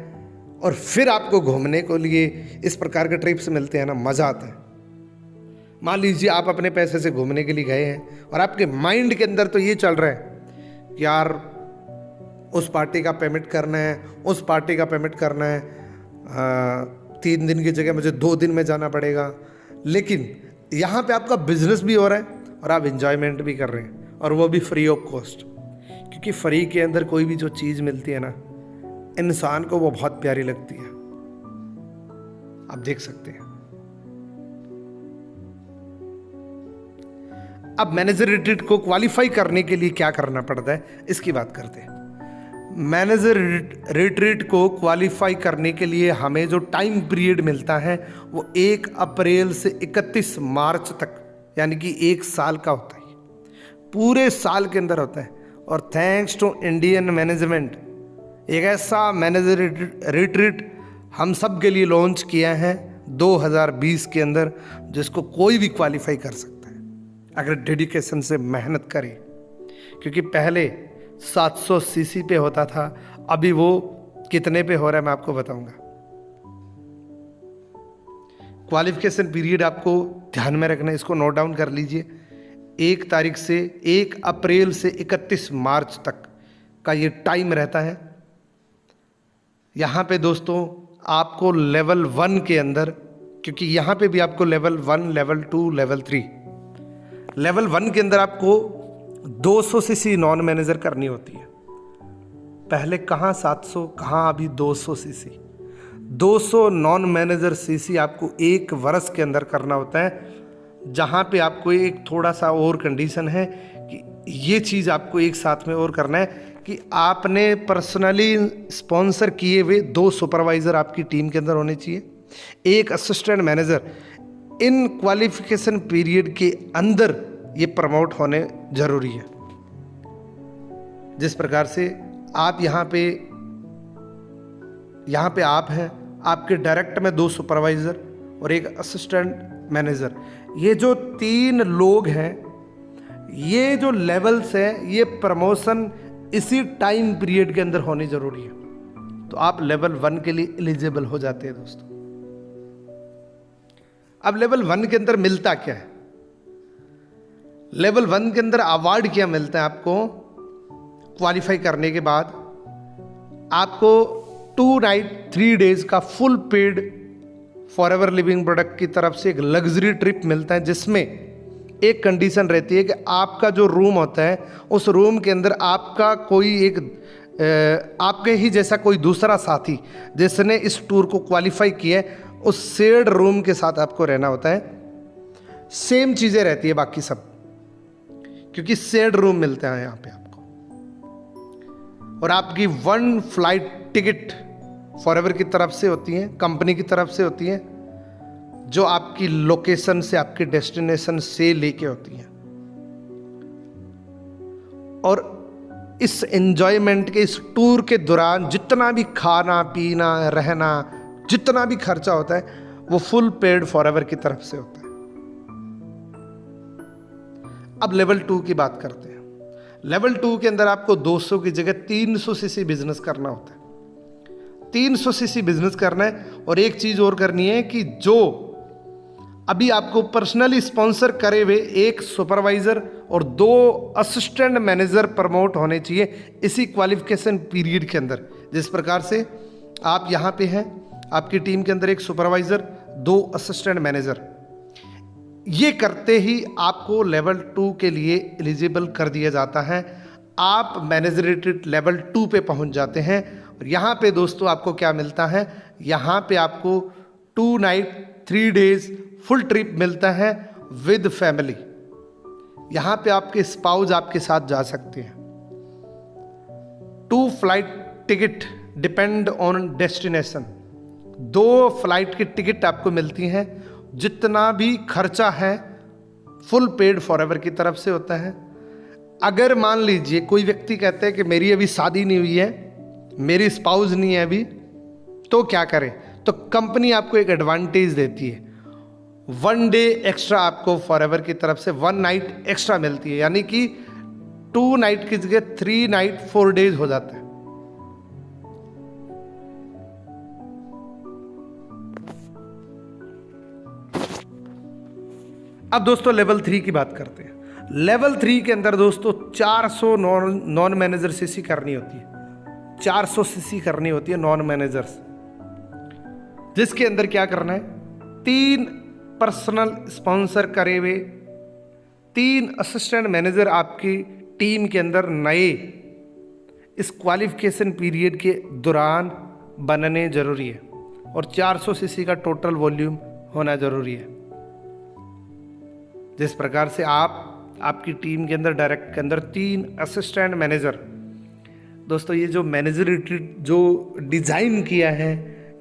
Speaker 1: और फिर आपको घूमने को लिए इस प्रकार के ट्रिप्स मिलते हैं ना, मज़ा आता है। मान लीजिए आप अपने पैसे से घूमने के लिए गए हैं और आपके माइंड के अंदर तो ये चल रहा है कि यार उस पार्टी का पेमेंट करना है, उस पार्टी का पेमेंट करना है, 3 दिन की जगह मुझे 2 दिन में जाना पड़ेगा। लेकिन यहाँ पे आपका बिजनेस भी हो रहा है और आप इंजॉयमेंट भी कर रहे हैं, और वो भी फ्री ऑफ कॉस्ट। क्योंकि फ्री के अंदर कोई भी जो चीज़ मिलती है ना, इंसान को वो बहुत प्यारी लगती है। आप देख सकते हैं। अब मैनेजर रिट्रीट को क्वालिफाई करने के लिए क्या करना पड़ता है, इसकी बात करते हैं। मैनेजर रिट्रीट को क्वालिफाई करने के लिए हमें जो टाइम पीरियड मिलता है वो 1 अप्रैल से 31 मार्च तक, यानी कि 1 साल का होता है। पूरे साल के अंदर होता है। और थैंक्स टू इंडियन मैनेजमेंट एक ऐसा मैनेजर रिट्रीट हम सब के लिए लॉन्च किया है 2020 के अंदर, जिसको कोई भी क्वालिफाई कर सकता है अगर डेडिकेशन से मेहनत करे। क्योंकि पहले 700 सीसी पे होता था, अभी वो कितने पे हो रहा है मैं आपको बताऊंगा। क्वालिफिकेशन पीरियड आपको ध्यान में रखना है, इसको नोट डाउन कर लीजिए। 1 अप्रैल से 31 मार्च तक का ये टाइम रहता है। यहाँ पे दोस्तों आपको लेवल 1 के अंदर, क्योंकि यहाँ पे भी आपको लेवल 1, लेवल 2, लेवल 3, लेवल 1 के अंदर आपको 200 सीसी नॉन मैनेजर करनी होती है। पहले कहाँ 700, कहाँ अभी 200 सीसी। 200 नॉन मैनेजर सीसी आपको 1 वर्ष के अंदर करना होता है। जहाँ पे आपको एक थोड़ा सा और कंडीशन है कि ये चीज़ आपको एक साथ में और करना है कि आपने पर्सनली स्पॉन्सर किए हुए 2 सुपरवाइज़र आपकी टीम के अंदर होने चाहिए, 1 असिस्टेंट मैनेजर। इन क्वालिफिकेशन पीरियड के अंदर ये प्रमोट होने ज़रूरी है। जिस प्रकार से आप यहाँ पे आप हैं, आपके डायरेक्ट में 2 सुपरवाइज़र और 1 असिस्टेंट मैनेजर। ये जो 3 लोग हैं, ये जो लेवल्स हैं, ये प्रमोशन इसी टाइम पीरियड के अंदर होनी ज़रूरी है। तो आप लेवल 1 के लिए एलिजिबल हो जाते हैं दोस्तों। अब लेवल 1 के अंदर मिलता क्या है? लेवल 1 के अंदर अवार्ड क्या मिलता है आपको? क्वालिफाई करने के बाद आपको 2 नाइट 3 डेज का full paid forever Living product की तरफ से एक लग्जरी ट्रिप मिलता है, जिसमें एक कंडीशन रहती है कि आपका जो रूम होता है, उस रूम के अंदर आपका कोई एक आपके ही जैसा कोई दूसरा साथी जिसने इस टूर को क्वालिफाई किया है, उस शेयर्ड रूम के साथ आपको रहना होता है। सेम चीज़ें रहती है बाकी सब, क्योंकि शेयर्ड रूम मिलता है यहाँ पे आपको। और आपकी 1 फ्लाइट टिकट फॉरएवर की तरफ से होती है, कंपनी की तरफ से होती है, जो आपकी लोकेशन से, आपके डेस्टिनेशन से लेके होती है। और इस एंजॉयमेंट के, इस टूर के दौरान जितना भी खाना पीना रहना, जितना भी खर्चा होता है, वो फुल पेड फॉरएवर की तरफ से होता है। अब लेवल 2 की बात करते हैं। लेवल 2 के अंदर आपको 200 की जगह 300 सीसी बिजनेस करना होता है। 300 सीसी बिजनेस करना है। और एक चीज और करनी है कि जो अभी आपको पर्सनली स्पॉन्सर करे हुए 1 सुपरवाइजर और 2 असिस्टेंट मैनेजर प्रमोट होने चाहिए इसी क्वालिफिकेशन पीरियड के अंदर। जिस प्रकार से आप यहाँ पे हैं, आपकी टीम के अंदर 1 सुपरवाइजर, 2 असिस्टेंट मैनेजर, ये करते ही आपको लेवल 2 के लिए एलिजिबल कर दिया जाता है। आप मैनेजरेटेड लेवल 2 पे पहुंच जाते हैं। और यहाँ पे दोस्तों आपको क्या मिलता है? यहाँ पे आपको 2 नाइट 3 डेज फुल ट्रिप मिलता है विद फैमिली। यहाँ पे आपके स्पाउस आपके साथ जा सकते हैं। 2 flight ticket depend on destination. 2 flight की टिकट आपको मिलती हैं। जितना भी खर्चा है फुल पेड फॉरएवर की तरफ से होता है। अगर मान लीजिए कोई व्यक्ति कहता है कि मेरी अभी शादी नहीं हुई है, मेरी स्पाउस नहीं है अभी, तो क्या करें? तो कंपनी आपको एक एडवांटेज देती है, 1 डे एक्स्ट्रा आपको फॉरएवर की तरफ से 1 नाइट एक्स्ट्रा मिलती है। यानी कि 2 नाइट की जगह 3 नाइट 4 डेज हो जाता है। अब दोस्तों लेवल 3 की बात करते हैं। लेवल 3 के अंदर दोस्तों 400 नॉन मैनेजर सीसी करनी होती है। 400 सीसी करनी होती है नॉन मैनेजर्स, जिसके अंदर क्या करना है? 3 पर्सनल स्पॉन्सर करे हुए 3 असिस्टेंट मैनेजर आपकी टीम के अंदर नए इस क्वालिफिकेशन पीरियड के दौरान बनने जरूरी है। और 400 सीसी का टोटल वॉल्यूम होना जरूरी है। जिस प्रकार से आपकी टीम के अंदर डायरेक्ट के अंदर 3 असिस्टेंट मैनेजर। दोस्तों ये जो मैनेजर रिट्रीट जो डिज़ाइन किया है,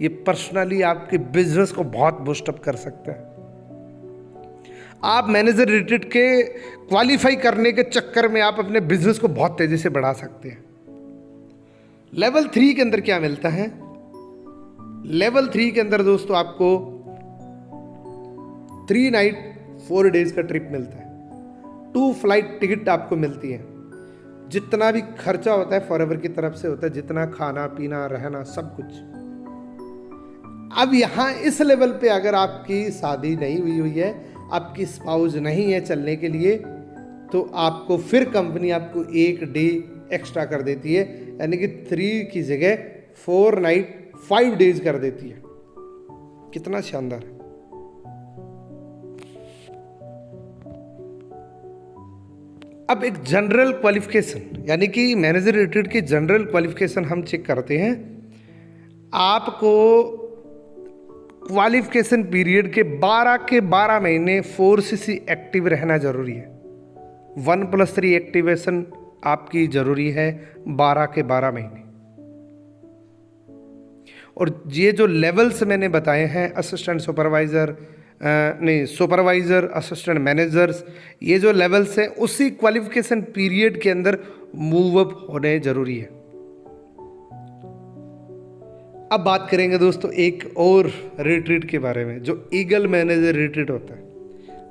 Speaker 1: ये पर्सनली आपके बिजनेस को बहुत बूस्टअप कर सकता है। आप मैनेजर रिट्रीट के क्वालिफाई करने के चक्कर में आप अपने बिजनेस को बहुत तेजी से बढ़ा सकते हैं। लेवल 3 के अंदर क्या मिलता है? लेवल 3 के अंदर दोस्तों आपको 3 नाइट 4 डेज का ट्रिप मिलता है। 2 फ्लाइट टिकट आपको मिलती है। जितना भी खर्चा होता है फॉरएवर की तरफ से होता है, जितना खाना पीना रहना सब कुछ। अब यहाँ इस लेवल पे अगर आपकी शादी नहीं हुई है, आपकी स्पाउस नहीं है चलने के लिए, तो आपको फिर कंपनी आपको 1 डे एक्स्ट्रा कर देती है, यानी कि 3 की जगह 4 नाइट 5 डेज कर देती है। कितना शानदार है। अब एक जनरल क्वालिफिकेशन, यानी कि मैनेजर रिट्रीट की जनरल क्वालिफिकेशन हम चेक करते हैं। आपको क्वालिफिकेशन पीरियड के 12 महीने 4cc एक्टिव रहना जरूरी है। 1+3 एक्टिवेशन आपकी जरूरी है 12 महीने। और ये जो लेवल्स मैंने बताए हैं, assistant supervisor supervisor, assistant managers, ये जो लेवल्स हैं उसी क्वालिफिकेशन पीरियड के अंदर मूव अप होने जरूरी है। अब बात करेंगे दोस्तों एक और रिट्रीट के बारे में, जो ईगल मैनेजर रिट्रीट होता है,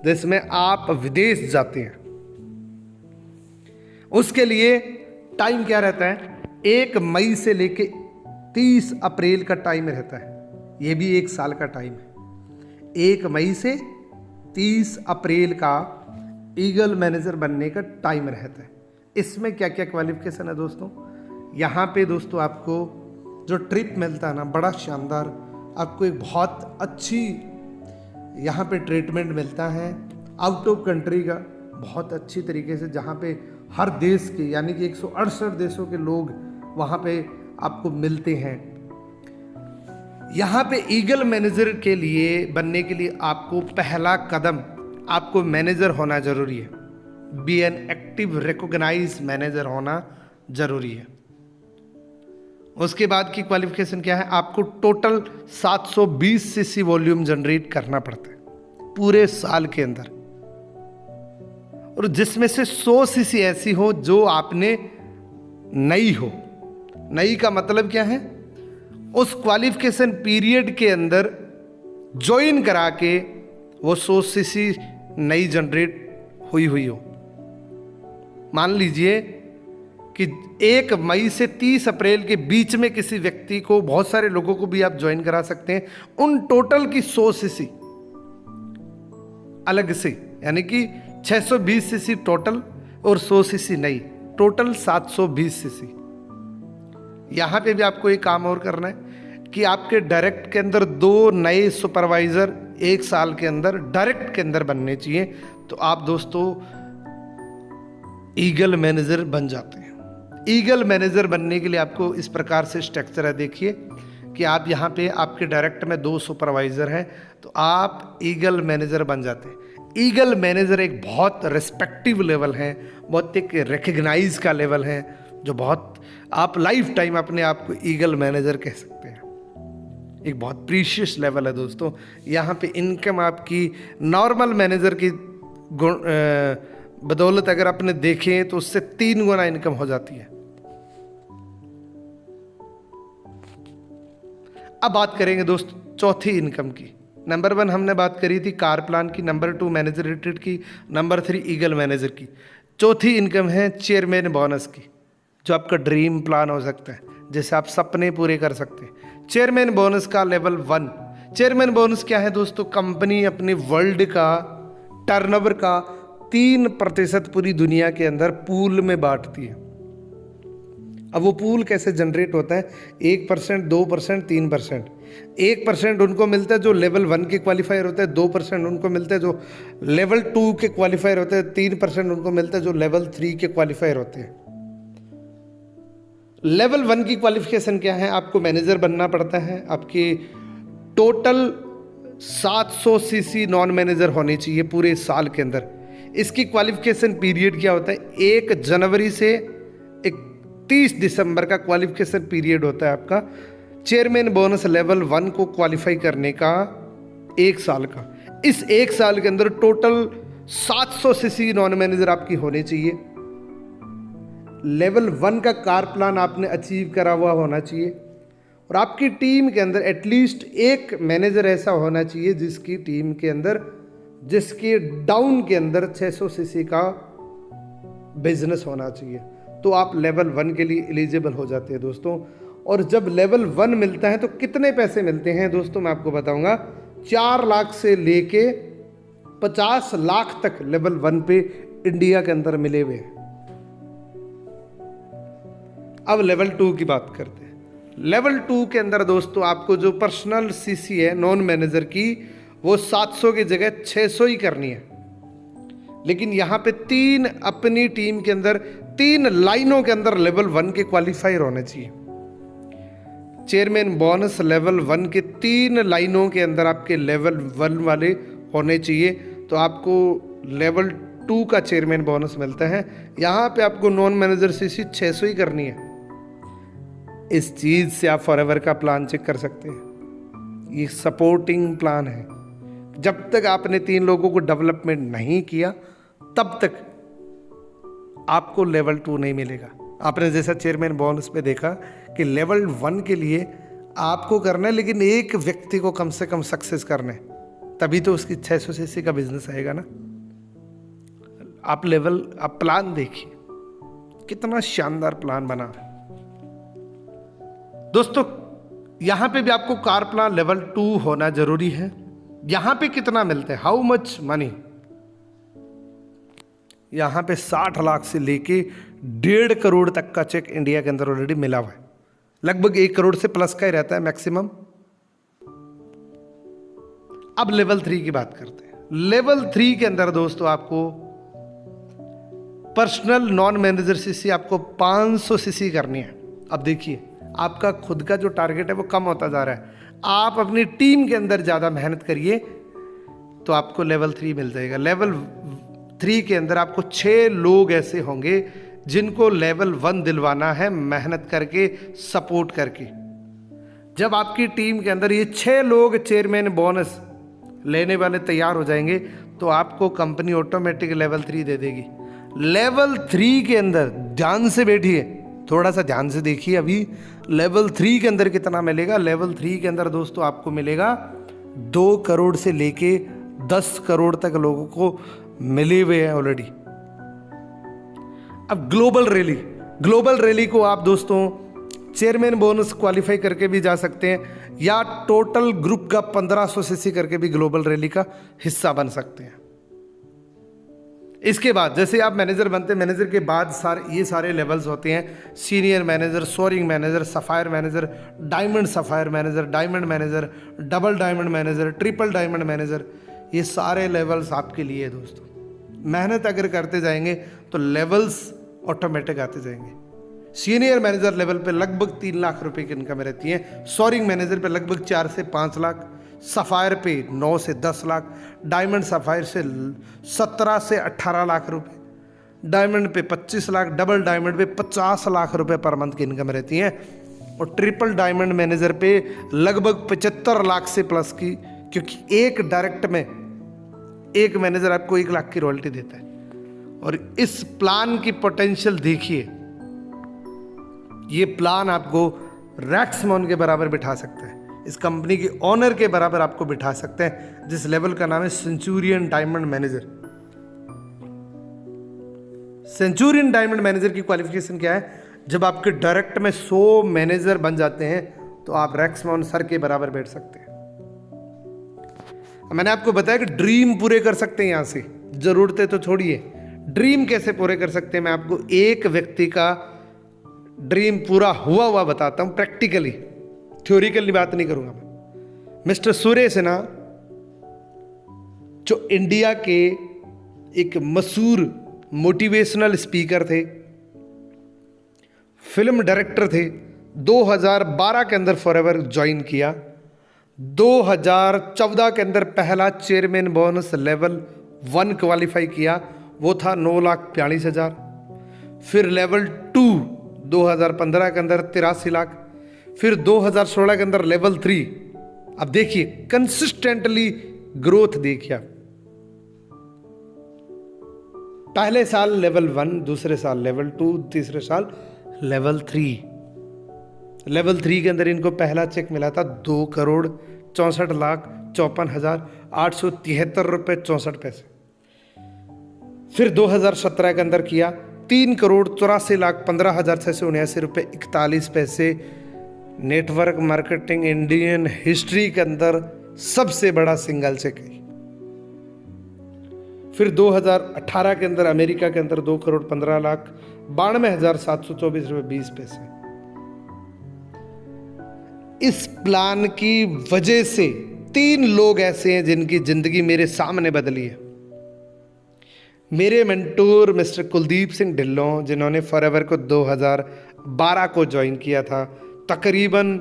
Speaker 1: जिसमें आप विदेश जाते हैं। उसके लिए टाइम क्या रहता है? 1 मई से लेके 30 अप्रैल का टाइम रहता है। ये भी 1 साल का टाइम है। 1 मई से 30 अप्रैल का ईगल मैनेजर बनने का टाइम रहता है। इसमें क्या क्या क्वालिफिकेशन है दोस्तों? यहाँ पे दोस्तों आपको जो ट्रिप मिलता है ना, बड़ा शानदार, आपको एक बहुत अच्छी यहाँ पे ट्रीटमेंट मिलता है आउट ऑफ कंट्री का, बहुत अच्छी तरीके से, जहाँ पे हर देश के, यानी कि 168 देशों के लोग वहाँ पे आपको मिलते हैं। यहाँ पे ईगल मैनेजर के लिए बनने के लिए आपको पहला कदम, आपको मैनेजर होना जरूरी है। Be an active recognise manager होना जरूरी है। उसके बाद की क्वालिफिकेशन क्या है? आपको टोटल 720 सीसी वॉल्यूम जनरेट करना पड़ता है पूरे साल के अंदर, और जिसमें से 100 सीसी ऐसी हो जो आपने नई हो। नई का मतलब क्या है? उस क्वालिफिकेशन पीरियड के अंदर ज्वाइन करा के वो 100 सीसी नई जनरेट हुई हो। मान लीजिए कि 1 मई से 30 अप्रैल के बीच में किसी व्यक्ति को, बहुत सारे लोगों को भी आप ज्वाइन करा सकते हैं, उन टोटल की 100 सीसी अलग से, यानी कि 620 सीसी टोटल और 100 सीसी नई, टोटल 720 सीसी। यहाँ पे भी आपको एक काम और करना है कि आपके डायरेक्ट के अंदर 2 नए सुपरवाइजर 1 साल के अंदर डायरेक्ट के अंदर बनने चाहिए, तो आप दोस्तों ईगल मैनेजर बन जाते हैं। ईगल मैनेजर बनने के लिए आपको इस प्रकार से स्ट्रक्चर है, देखिए कि आप यहाँ पे आपके डायरेक्ट में 2 सुपरवाइजर हैं, तो आप ईगल मैनेजर बन जाते हैं। ईगल मैनेजर एक बहुत रिस्पेक्टिव लेवल है, बहुत एक रिकग्नाइज का लेवल है, जो बहुत, आप लाइफ टाइम अपने आप को ईगल मैनेजर कह सकते हैं। एक बहुत प्रीशियस लेवल है दोस्तों। यहाँ पे इनकम आपकी नॉर्मल मैनेजर की बदौलत अगर आपने देखें तो उससे 3 गुना इनकम हो जाती है। अब बात करेंगे दोस्तों चौथी इनकम की। नंबर 1 हमने बात करी थी कार प्लान की, नंबर 2 मैनेजर रिट्रीट की, नंबर 3 ईगल मैनेजर की। चौथी इनकम है चेयरमैन बोनस की, जो आपका ड्रीम प्लान हो सकता है, जैसे आप सपने पूरे कर सकते हैं। चेयरमैन बोनस का लेवल 1। चेयरमैन बोनस क्या है दोस्तों? कंपनी अपने वर्ल्ड का टर्नओवर का 3% पूरी दुनिया के अंदर पूल में बांटती है। अब वो पूल कैसे जनरेट होता है? 1%, 2%, 3%। 1% उनको मिलता है जो लेवल 1 के क्वालिफायर होता है, 2% उनको मिलता है जो लेवल 2 के क्वालिफायर होते हैं, 3% उनको मिलता है जो लेवल 3 के क्वालिफायर होते हैं। लेवल 1 की क्वालिफिकेशन क्या है? आपको मैनेजर बनना पड़ता है। आपकी टोटल 700 सीसी नॉन मैनेजर होनी चाहिए पूरे साल के अंदर। इसकी क्वालिफिकेशन पीरियड क्या होता है? 1 जनवरी से 31 दिसंबर का क्वालिफिकेशन पीरियड होता है आपका चेयरमैन बोनस लेवल 1 को क्वालिफाई करने का, 1 साल का। इस 1 साल के अंदर टोटल 700 सीसी नॉन मैनेजर आपकी होने चाहिए। लेवल 1 का कार प्लान आपने अचीव करा हुआ होना चाहिए, और आपकी टीम के अंदर एटलीस्ट एक मैनेजर ऐसा होना चाहिए जिसकी टीम के अंदर, जिसके डाउन के अंदर 600 सीसी का बिजनेस होना चाहिए। तो आप लेवल 1 के लिए एलिजिबल हो जाते हैं दोस्तों। और जब लेवल 1 मिलता है तो कितने पैसे मिलते हैं दोस्तों, मैं आपको बताऊंगा। 4 लाख से लेके 50 लाख तक लेवल 1 पे इंडिया के अंदर मिले हुए हैं। अब लेवल 2 की बात करते हैं। लेवल 2 के अंदर दोस्तों आपको जो पर्सनल सीसी है नॉन मैनेजर की, वो 700 की जगह 600 ही करनी है। लेकिन यहाँ पे 3 अपनी टीम के अंदर 3 लाइनों के अंदर लेवल 1 के क्वालिफायर होने चाहिए। चेयरमैन बोनस लेवल 1 के 3 लाइनों के अंदर आपके लेवल 1 वाले होने चाहिए, तो आपको लेवल 2 का चेयरमैन बोनस मिलता है। यहाँ पे आपको नॉन मैनेजर सीसी 600 ही करनी है। इस चीज़ से आप फॉरएवर का प्लान चेक कर सकते हैं। ये सपोर्टिंग प्लान है। जब तक आपने 3 लोगों को डेवलपमेंट नहीं किया तब तक आपको लेवल 2 नहीं मिलेगा। आपने जैसा चेयरमैन बोनस पे देखा कि लेवल 1 के लिए आपको करना है, लेकिन एक व्यक्ति को कम से कम सक्सेस करना है, तभी तो उसकी 600 सीसी का बिजनेस आएगा ना। आप प्लान देखिए, कितना शानदार प्लान बना है दोस्तों। यहां पे भी आपको कार प्लान लेवल 2 होना जरूरी है। यहां पे कितना मिलता है, हाउ मच मनी, यहां पे 60 लाख से लेके 1.5 करोड़ तक का चेक इंडिया के अंदर ऑलरेडी मिला हुआ है। लगभग 1 करोड़ से प्लस का ही रहता है मैक्सिमम। अब लेवल 3 की बात करते हैं। लेवल 3 के अंदर दोस्तों आपको पर्सनल नॉन मैनेजर सीसी आपको 500 सीसी करनी है। अब देखिए, आपका खुद का जो टारगेट है वो कम होता जा रहा है। आप अपनी टीम के अंदर ज़्यादा मेहनत करिए तो आपको लेवल 3 मिल जाएगा। लेवल 3 के अंदर आपको 6 लोग ऐसे होंगे जिनको लेवल 1 दिलवाना है, मेहनत करके, सपोर्ट करके। जब आपकी टीम के अंदर ये 6 लोग चेयरमैन बोनस लेने वाले तैयार हो जाएंगे तो आपको कंपनी ऑटोमेटिक लेवल 3 दे देगी। लेवल 3 के अंदर ध्यान से बैठिए, थोड़ा सा ध्यान से देखिए। अभी लेवल 3 के अंदर कितना मिलेगा। लेवल 3 के अंदर दोस्तों आपको मिलेगा 2 करोड़ से लेके 10 करोड़ तक लोगों को मिले हुए हैं ऑलरेडी। अब ग्लोबल रैली को आप दोस्तों चेयरमैन बोनस क्वालिफाई करके भी जा सकते हैं, या टोटल ग्रुप का 1500 सीसी करके भी ग्लोबल रैली का हिस्सा बन सकते हैं। इसके बाद जैसे आप मैनेजर बनते हैं, मैनेजर के बाद ये सारे लेवल्स होते हैं। Senior manager, soaring manager, sapphire manager, diamond sapphire manager, diamond manager, double diamond manager, triple diamond manager. ये सारे लेवल्स आपके लिए है दोस्तों। मेहनत अगर करते जाएंगे तो लेवल्स ऑटोमेटिक आते जाएंगे। सीनियर मैनेजर लेवल पे लगभग 3 लाख रुपए की इनकम रहती है। सोअरिंग मैनेजर पे लगभग 4 से 5 लाख, सफ़ायर पे 9 से 10 लाख, डायमंड सफ़ायर से 17 से 18 लाख रुपए, डायमंड पे 25 लाख, डबल डायमंड पे 50 लाख रुपए पर मंथ की इनकम रहती है। और ट्रिपल डायमंड मैनेजर पे लगभग 75 लाख से प्लस की, क्योंकि एक डायरेक्ट में एक मैनेजर आपको 1 लाख की रॉयल्टी देता है। और इस प्लान की पोटेंशियल देखिए, ये प्लान आपको रैक्समोन के बराबर बिठा सकता है, इस कंपनी के ऑनर के बराबर आपको बिठा सकते हैं, जिस लेवल का नाम है Centurion diamond manager. Centurion diamond manager की क्वालिफिकेशन क्या है, जब आपके डायरेक्ट में 100 मैनेजर बन जाते हैं तो आप रैक्समोन सर के बराबर बैठ सकते हैं। मैंने आपको बताया कि ड्रीम पूरे कर सकते हैं, यहां से जरूरतें तो छोड़िए, ड्रीम कैसे पूरे कर सकते हैं। मैं आपको एक व्यक्ति का ड्रीम पूरा हुआ बताता हूं, प्रैक्टिकली, थ्योरिकली बात नहीं करूंगा मैं। मिस्टर सुरेश है ना, जो इंडिया के एक मशहूर मोटिवेशनल स्पीकर थे, फिल्म डायरेक्टर थे, 2012 के अंदर फॉरएवर ज्वाइन किया, 2014 के अंदर पहला चेयरमैन बोनस लेवल 1 क्वालिफाई किया, वो था 9,42,000। फिर लेवल 2 2015 के अंदर 83 लाख, फिर 2016 के अंदर लेवल 3। अब देखिए कंसिस्टेंटली ग्रोथ देखिए, पहले साल लेवल 1, दूसरे साल लेवल 2, तीसरे साल लेवल 3। लेवल 3 के अंदर इनको पहला चेक मिला था 2,64,54,873 रुपये 64 पैसे। फिर 2017 के अंदर किया, ₹3,84,15,679.41 नेटवर्क मार्केटिंग इंडियन हिस्ट्री के अंदर सबसे बड़ा सिंगल चेक है। फिर 2018 के अंदर अमेरिका के अंदर 2,15,92,724.20 इस प्लान की वजह से 3 लोग ऐसे हैं जिनकी जिंदगी मेरे सामने बदली है। मेरे मेंटोर मिस्टर कुलदीप सिंह ढिल्लों, जिन्होंने फॉरएवर को 2012 को ज्वाइन किया था, तकरीबन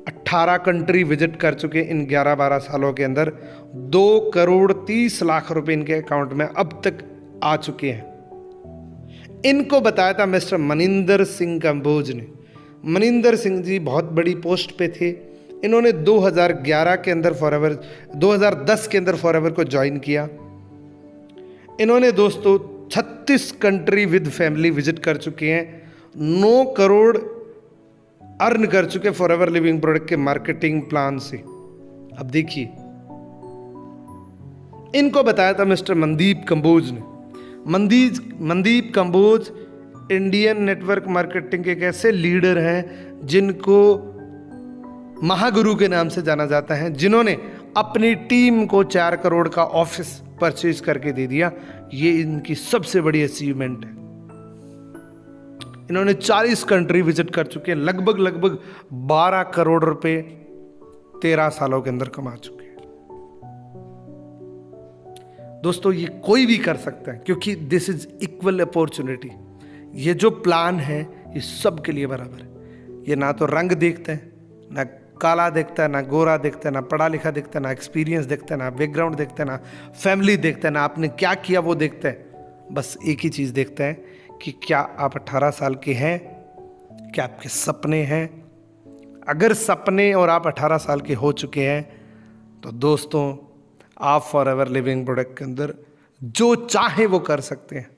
Speaker 1: 18 कंट्री विजिट कर चुके इन 11-12 सालों के अंदर। 2,30,00,000 रुपए इनके अकाउंट में अब तक आ चुके हैं। इनको बताया था मिस्टर मनिंदर सिंह कंबोज ने। मनिंदर सिंह जी बहुत बड़ी पोस्ट पे थे। इन्होंने 2011 के अंदर फॉरएवर 2010 के अंदर फॉरएवर को ज्वाइन किया। इन्होंने दोस्तों 36 कंट्री विद फैमिली विजिट कर चुके हैं। 9 करोड़ अर्न कर चुके फॉरएवर लिविंग प्रोडक्ट के मार्केटिंग प्लान से। अब देखिए, इनको बताया था मिस्टर मनदीप कंबोज ने। Mandeep Kamboj Indian network marketing के एक ऐसे लीडर हैं जिनको महागुरु के नाम से जाना जाता है, जिन्होंने अपनी टीम को 4 करोड़ का ऑफिस परचेज करके दे दिया। ये इनकी सबसे बड़ी अचीवमेंट है। इन्होंने 40 कंट्री विजिट कर चुके हैं। लगभग 12 करोड़ रुपए 13 सालों के अंदर कमा चुके हैं। दोस्तों, ये कोई भी कर सकता है, क्योंकि दिस इज इक्वल अपॉर्चुनिटी। ये जो प्लान है ये सबके लिए बराबर है। ये ना तो रंग देखते हैं, ना काला देखता है, ना गोरा देखता है, ना पढ़ा लिखा देखता है, ना एक्सपीरियंस देखता है, ना बैकग्राउंड देखता है, ना फैमिली देखता है, ना आपने क्या किया वो देखता है। बस एक ही चीज़ देखता है कि क्या आप 18 साल के हैं, क्या आपके सपने हैं। अगर सपने और आप 18 साल के हो चुके हैं तो दोस्तों, आप फॉरएवर लिविंग प्रोडक्ट के अंदर जो चाहे वो कर सकते हैं।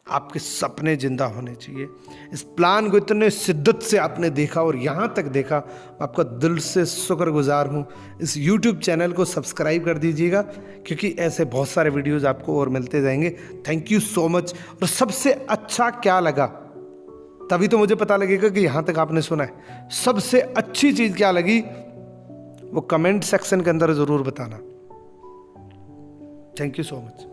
Speaker 1: आपके सपने जिंदा होने चाहिए। इस प्लान को इतने शिद्दत से आपने देखा और यहाँ तक देखा, आपका दिल से शुक्रगुजार हूँ। इस YouTube चैनल को सब्सक्राइब कर दीजिएगा, क्योंकि ऐसे बहुत सारे वीडियोज़ आपको और मिलते जाएंगे। Thank you so much. और सबसे अच्छा क्या लगा, तभी तो मुझे पता लगेगा कि यहाँ तक आपने सुना है। सबसे अच्छी चीज़ क्या लगी वो कमेंट सेक्शन के अंदर ज़रूर बताना। Thank you so much.